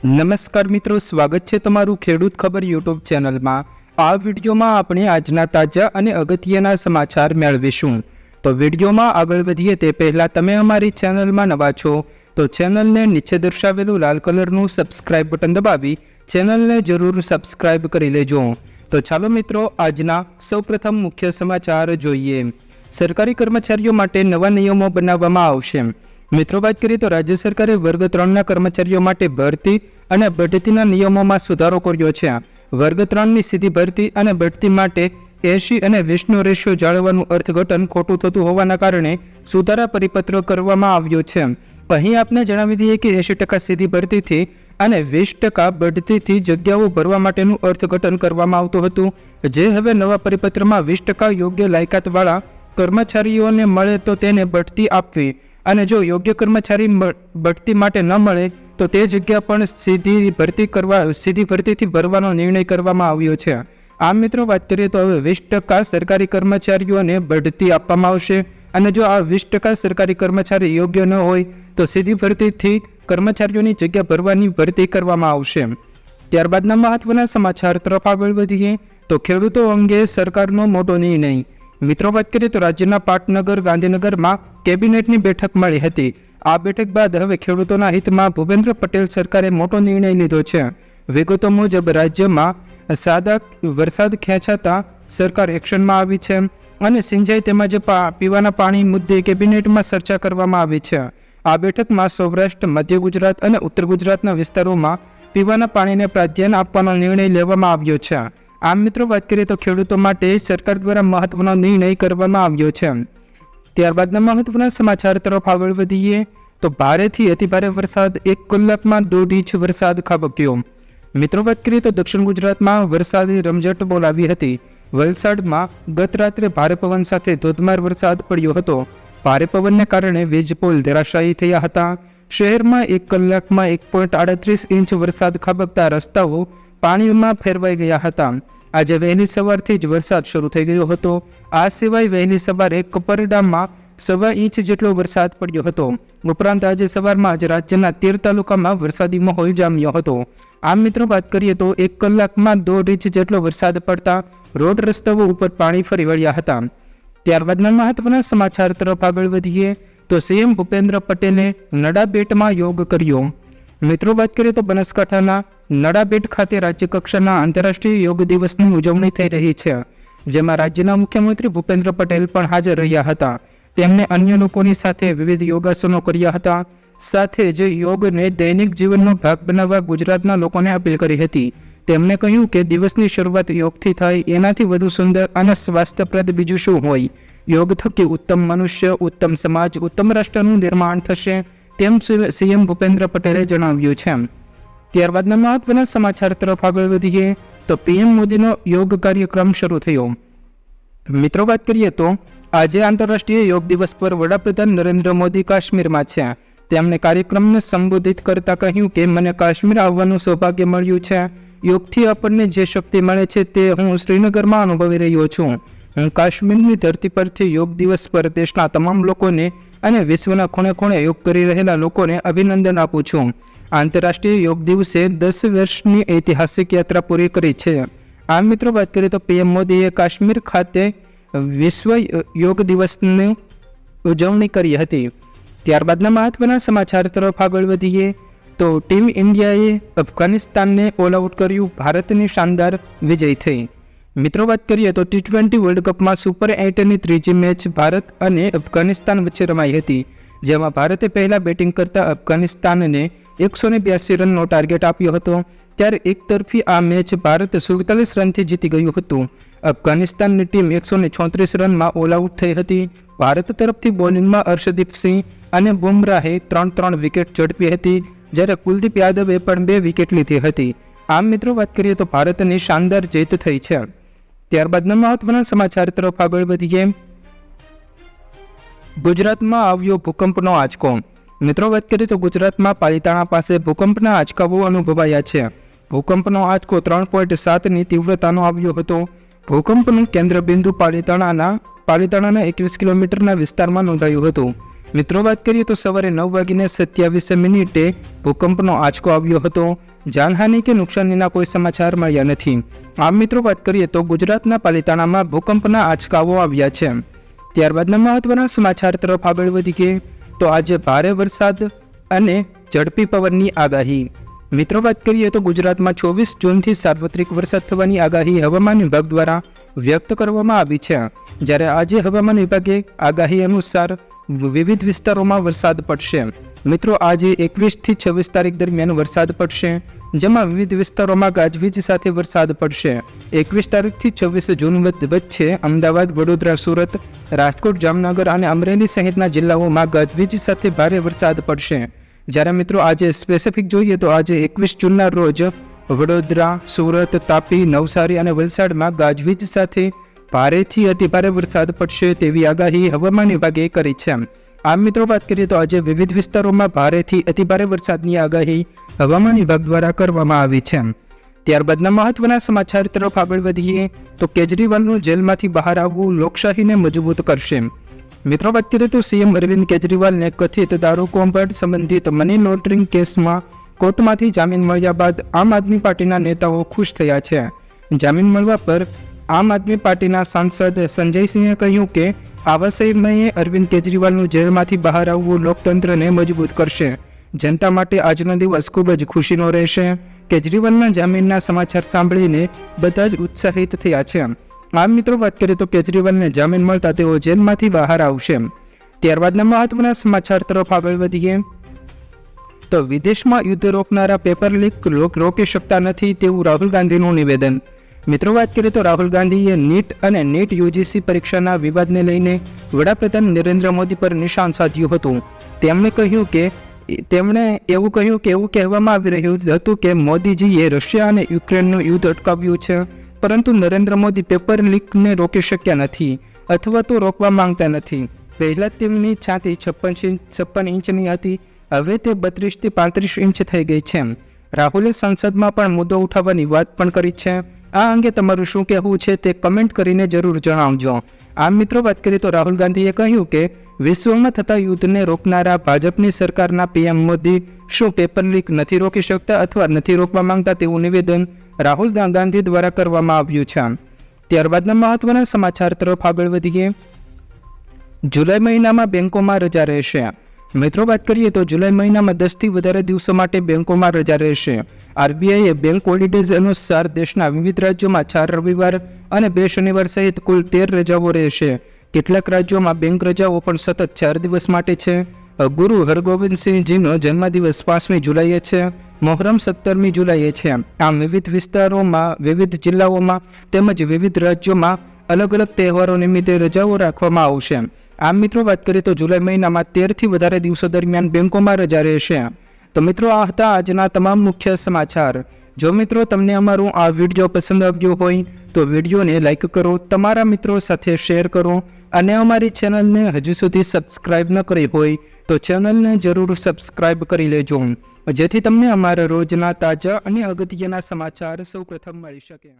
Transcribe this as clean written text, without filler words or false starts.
નમસ્કાર મિત્રો, સ્વાગત છે તમારું ખેડૂત ખબર યુટ્યુબ ચેનલમાં। આ વિડીયોમાં આપણે આજના તાજા અને અગત્યના સમાચાર મેળવીશું। તો વિડીયોમાં આગળ વધીએ તે પહેલાં તમે અમારી ચેનલમાં નવા છો તો ચેનલને નીચે દર્શાવેલું લાલ કલરનું સબસ્ક્રાઇબ બટન દબાવી ચેનલને જરૂર સબસ્ક્રાઇબ કરી લેજો। તો ચાલો મિત્રો, આજના સૌપ્રથમ મુખ્ય સમાચાર જોઈએ। સરકારી કર્મચારીઓ માટે નવા નિયમો બનાવવામાં આવશે। મિત્રો, વાત કરીએ તો રાજ્ય સરકારે વર્ગ 3ના કર્મચારીઓ માટે ભરતી અને બઢતીના નિયમોમાં સુધારો કર્યો છે। વર્ગ 3ની સીધી ભરતી અને બઢતી માટે 80 અને 20નો રેશિયો જાળવવાનું અર્થઘટન ખોટું થતું હોવાના કારણે સુધારા પરિપત્ર કરવામાં આવ્યો છે। અહીં આપને જણાવી દઈએ કે 80% સીધી ભરતીથી અને 20% બઢતીથી જગ્યાઓ ભરવા માટેનું અર્થઘટન કરવામાં આવતું હતું, જે હવે નવા પરિપત્રમાં 20% યોગ્ય લાયકાતવાળા કર્મચારીઓને મળે તો તેને બઢતી આપવી અને જો યોગ્ય કર્મચારી બઢતી માટે ન મળે તો તે જગ્યા પણ સીધી ભરતીથી ભરવાનો નિર્ણય કરવામાં આવ્યો છે। આમ મિત્રો, વાત કરીએ તો હવે 20% સરકારી કર્મચારીઓને બઢતી આપવામાં આવશે અને જો આ 20% સરકારી કર્મચારી યોગ્ય ન હોય તો સીધી ભરતીથી કર્મચારીઓની જગ્યા ભરવાની ભરતી કરવામાં આવશે। ત્યારબાદના મહત્વના સમાચાર તરફ આગળ વધીએ તો ખેડૂતો અંગે સરકારનો મોટો નિર્ણય। મિત્રો, વાત કરીએ તો રાજ્યના પાટનગર ગાંધીનગરમાં કેબિનેટની બેઠક મળી હતી। આ બેઠક બાદ હવે ખેડૂતોના હિતમાં ભૂપેન્દ્ર પટેલ સરકારે મોટો નિર્ણય લીધો છે। વિગતો મુજબ રાજ્યમાં સાદા વરસાદ ખેંચાતા સરકાર એક્શનમાં આવી છે અને સિંચાઈ તેમજ પીવાના પાણી મુદ્દે કેબિનેટમાં ચર્ચા કરવામાં આવી છે। આ બેઠકમાં સૌરાષ્ટ્ર, મધ્ય ગુજરાત અને ઉત્તર ગુજરાતના વિસ્તારોમાં પીવાના પાણીને પ્રાધાન્ય આપવાનો નિર્ણય લેવામાં આવ્યો છે। આમ મિત્રો, વાત કરીએ તો ખેડૂતો માટે સરકાર દ્વારા મહત્વનો નિર્ણય કરવામાં આવ્યો છે। ત્યારબાદના મહત્વના સમાચાર તરફ આગળ વધીએ તો ભારેથી અતિભારે વરસાદ, 1 કલાકમાં 1.5 ઇંચ વરસાદ ખાબક્યો। મિત્રો, વાત કરીએ તો દક્ષિણ ગુજરાતમાં વરસાદી રમઝટ બોલાવી હતી। વલસાડમાં ગત રાત્રે ભારે પવન સાથે ધોધમાર વરસાદ પડ્યો હતો। ભારે પવનને કારણે વીજપોલ ધરાશાયી થયા હતા। શહેરમાં 1 કલાકમાં 1.38 ઇંચ વરસાદ ખાબકતા રસ્તાઓ પાણીમાં ફેરવાઈ ગયા હતા। આજે વહેલી સવારથી જ વરસાદ શરૂ થઈ ગયો હતો। આ સિવાય વહેલી સવારે કપરડામાં 1.25 ઇંચ જેટલો વરસાદ પડ્યો હતો। ઉપરાંત આજે સવારમાં જ રાજ્યના 13 તાલુકામાં વરસાદી માહોલ જામ્યો હતો। આમ મિત્રો, વાત કરીએ તો 1 કલાકમાં 1.5 ઇંચ જેટલો વરસાદ પડતા રોડ રસ્તાઓ ઉપર પાણી ફરી વળ્યા હતા। ત્યારબાદના મહત્વના સમાચાર તરફ આગળ વધીએ તો સીએમ ભૂપેન્દ્ર પટેલે નડાબેટમાં યોગ કર્યો। મિત્રો, વાત કરીએ તો બનાસકાંઠાના નડાબેટ ખાતે રાજ્યકક્ષાના આંતરરાષ્ટ્રીય યોગ દિવસની ઉજવણી થઈ રહી છે, જેમાં રાજ્યના મુખ્યમંત્રી ભૂપેન્દ્ર પટેલ પણ હાજર રહ્યા હતા। તેમણે અન્ય લોકોની સાથે વિવિધ યોગાસનો કર્યા હતા। સાથે જ યોગને દૈનિક જીવનનો ભાગ બનાવવા ગુજરાતના લોકોને અપીલ કરી હતી। તેમણે કહ્યું કે દિવસની શરૂઆત યોગથી થાય એનાથી વધુ સુંદર અને સ્વાસ્થ્યપ્રદ બીજું શું હોય। યોગ થકી ઉત્તમ મનુષ્ય, ઉત્તમ સમાજ, ઉત્તમ રાષ્ટ્રનું નિર્માણ થશે, તેમ સીએમ ભૂપેન્દ્ર પટેલે જણાવ્યું છે। ત્યારબાદના મહત્વના સમાચાર તરફ આગળ વધીએ તો પીએમ મોદીનો યોગ કાર્યક્રમ શરૂ થયો। મિત્રો, વાત કરીએ તો આજે આંતરરાષ્ટ્રીય યોગ દિવસ પર વડાપ્રધાન નરેન્દ્ર મોદી કાશ્મીરમાં છે। તેમણે કાર્યક્રમને સંબોધિત કરતા કહ્યું કે મને કાશ્મીર આવવાનું સૌભાગ્ય મળ્યું છે। યોગથી આપણને જે શક્તિ મળે છે તે હું શ્રીનગરમાં અનુભવી રહ્યો છું। હું કાશ્મીરની ધરતી પરથી યોગ દિવસ પર દેશના તમામ લોકોને અને વિશ્વના ખૂણે ખૂણે યોગ કરી રહેલા લોકોને અભિનંદન આપું છું। આંતરરાષ્ટ્રીય યોગ દિવસે 10 વર્ષની ઐતિહાસિક યાત્રા પૂરી કરી છે। આ મિત્રો, વાત કરીએ તો પીએમ મોદીએ કાશ્મીર ખાતે વિશ્વ યોગ દિવસની ઉજવણી કરી હતી। ત્યારબાદના મહત્વના સમાચાર તરફ આગળ વધીએ તો ટીમ ઇન્ડિયાએ અફઘાનિસ્તાનને ઓલ આઉટ કર્યું, ભારતની શાનદાર વિજય થઈ। મિત્રો, વાત કરીએ તો T20 વર્લ્ડ કપમાં સુપર 8ની ત્રીજી મેચ ભારત અને અફઘાનિસ્તાન વચ્ચે રમાઈ હતી, જેમાં ભારતે પહેલા બેટિંગ કરતા અફઘાનિસ્તાનને 182 રનનો ટાર્ગેટ આપ્યો હતો। ત્યારે એકતરફી આ મેચ ભારત 47 રનથી જીતી ગયું હતું। અફઘાનિસ્તાનની ટીમ 134 રનમાં ઓલ આઉટ થઈ હતી। ભારત તરફથી બોલિંગમાં અર્શદીપ સિંહ અને બુમરાહે 3 વિકેટ ઝડપી હતી, જ્યારે કુલદીપ યાદવે પણ 2 વિકેટ લીધી હતી। આમ મિત્રો, વાત કરીએ તો ભારતની શાનદાર જીત થઈ છે। ત્યારબાદના મહત્વના સમાચાર તરફ આગળ વધીએ ગુજરાતમાં આવ્યો ભૂકંપનો આંચકો। મિત્રો, વાત કરીએ તો ગુજરાતમાં પાલિતાણા પાસે ભૂકંપના આંચકાઓ અનુભવાયા છે। ભૂકંપનો આંચકો 3.7ની તીવ્રતાનો આવ્યો હતો। ભૂકંપનું કેન્દ્ર બિંદુ પાલિતાણાના 21 કિલોમીટરના વિસ્તારમાં નોંધાયું હતું। મિત્રો વાત કરીએ તો સવારે 9:27 ભૂકંપનો આંચકો આવ્યો હતો। જાનહાનિ કે નુકસાનીના કોઈ સમાચાર મળ્યા નથી। આમ મિત્રો વાત કરીએ તો ગુજરાતના પાલિતાણામાં ભૂકંપના આંચકાઓ આવ્યા છે। ત્યારબાદના મહત્વના સમાચાર તરફ આગળ વધીએ તો આજે ભારે વરસાદ અને ઝડપી પવનની આગાહી। મિત્રો વાત કરીએ તો ગુજરાતમાં 24 જૂનથી સાર્વત્રિક વરસાદ થવાની આગાહી હવામાન વિભાગ દ્વારા વ્યક્ત કરવામાં આવી છે। જ્યારે આજે હવામાન વિભાગે આગાહી અનુસાર વિવિધ વિસ્તારોમાં વરસાદ પડશે। મિત્રો આજે 21 થી 26 તારીખ દરમિયાન વરસાદ પડશે, જેમાં વિવિધ વિસ્તારોમાં ગાજવીજ સાથે વરસાદ પડશે। 21 તારીખથી 26 જૂન વચ્ચે અમદાવાદ, વડોદરા, સુરત, રાજકોટ, જામનગર અને અમરેલી સહિતના જિલ્લાઓમાં ગાજવીજ સાથે ભારે વરસાદ પડશે। જ્યારે મિત્રો આજે સ્પેસિફિક જોઈએ તો આજે 21 જૂનના રોજ વડોદરા, સુરત, તાપી, નવસારી અને વલસાડમાં ગાજવીજ સાથે ભારેથી અતિભારે વરસાદ પડશે તેવી આગાહી હવામાન વિભાગે કરી છે। આમ મિત્રો વાત કરીએ તો આજે વિવિધ વિસ્તારોમાં ભારેથી અતિભારે વરસાદની આગાહી હવામાન વિભાગ દ્વારા કરવામાં આવી છે। ત્યારબાદના મહત્વના સમાચાર તરફ આગળ વધીએ તો કેજરીવાલનું જેલમાંથી બહાર આવવું લોકશાહીને મજબૂત કરશે। મિત્રો વાત કરીએ તો સીએમ અરવિંદ કેજરીવાલને કથિત દારૂ કૌભાંડ સંબંધિત મની લોન્ડરિંગ કેસમાં કોર્ટમાંથી જામીન મળ્યા બાદ આમ આદમી પાર્ટીના નેતાઓ ખુશ થયા છે। જામીન મળવા પર આમ આદમી પાર્ટીના સાંસદ સંજયસિંહે કહ્યું કે આવા સમયે અરવિંદ કેજરીવાલનું જેલમાંથી બહાર આવવું લોકતંત્રને મજબૂત કરશે। જનતા માટે આજનો દિવસ ખૂબ જ ખુશીનો રહેશે। કેજરીવાલના જામીનના સમાચાર સાંભળીને બધા જ ઉત્સાહિત થયા છે। આમ મિત્રો વાત કરીએ તો કેજરીવાલને જામીન મળતા તેઓ જેલમાંથી બહાર આવશે। ત્યારબાદના મહત્વના સમાચાર તરફ આગળ વધીએ તો વિદેશમાં યુદ્ધ રોકનારા પેપર લીક રોકી શકતા નથી તેવું રાહુલ ગાંધીનું નિવેદન। મિત્રો વાત કરીએ તો રાહુલ ગાંધીએ નીટ અને નીટ યુજીસી પરીક્ષાના વિવાદને લઈને વડાપ્રધાન નરેન્દ્ર મોદી પર નિશાન સાધ્યું હતું। તેમણે એવું કહ્યું કે એવું કહેવામાં આવી રહ્યું હતું કે મોદીજીએ રશિયા અને યુક્રેનનું યુદ્ધ અટકાવ્યું છે, પરંતુ નરેન્દ્ર મોદી પેપર લીકને રોકી શક્યા નથી અથવા તો રોકવા માંગતા નથી। પહેલાં તેમની છાતી 56 ઇંચની હતી, હવે તે 32 થી 35 ઇંચ થઈ ગઈ છે। રાહુલે સંસદમાં પણ મુદ્દો ઉઠાવવાની વાત પણ કરી છે। આ અંગે તમારું શું કહેવું છે તે કમેન્ટ કરીને જરૂર જણાવજો। આમ મિત્રો વાત કરીએ તો રાહુલ ગાંધીએ કહ્યું કે વિશ્વમાં થતા યુદ્ધને રોકનારા ભાજપની સરકારના પીએમ મોદી શું પેપર લીક નથી રોકી શકતા અથવા નથી રોકવા માંગતા તેવું નિવેદન રાહુલ ગાંધી દ્વારા કરવામાં આવ્યું છે। ત્યારબાદના મહત્વના સમાચાર તરફ આગળ વધીએ। જુલાઈ મહિનામાં બેંકોમાં રજા રહેશે। મિત્રો વાત કરીએ તો જુલાઈ મહિનામાં 10 થી વધારે દિવસો માટે બેંકોમાં રજા રહેશે। આરબીઆઈએ બેંક હોલિડેઝ અનુસાર દેશના વિવિધ રાજ્યોમાં 4 રવિવાર અને 2 શનિવાર સહિત કુલ 13 રજાઓ રહેશે। કેટલાક રાજ્યોમાં બેંક રજાઓ પણ સતત 4 દિવસ માટે છે। ગુરુ હરગોવિંદસિંહજીનો જન્મદિવસ 5મી જુલાઈએ છે, મોહરમ 17મી જુલાઈએ છે। આમ વિવિધ વિસ્તારોમાં, વિવિધ જિલ્લાઓમાં તેમજ વિવિધ રાજ્યોમાં અલગ અલગ તહેવારો નિમિત્તે રજાઓ રાખવામાં આવશે। આમ મિત્રો વાત કરીએ તો જુલાઈ મહિનામાં 13 થી વધારે દિવસો દરમિયાન બેંકોમાં રજા રહેશે। તો મિત્રો આ હતા આજના તમામ મુખ્ય સમાચાર। જો મિત્રો તમને અમારું આ વિડીયો પસંદ આવ્યો હોય તો વિડીયોને લાઈક કરો, તમારા મિત્રો સાથે શેર કરો અને અમારી ચેનલને હજુ સુધી સબસ્ક્રાઈબ ન કરી હોય તો ચેનલને જરૂર સબસ્ક્રાઈબ કરી લેજો, જેથી તમને અમારા રોજના તાજા અને અગત્યના સમાચાર સૌપ્રથમ મળી શકે।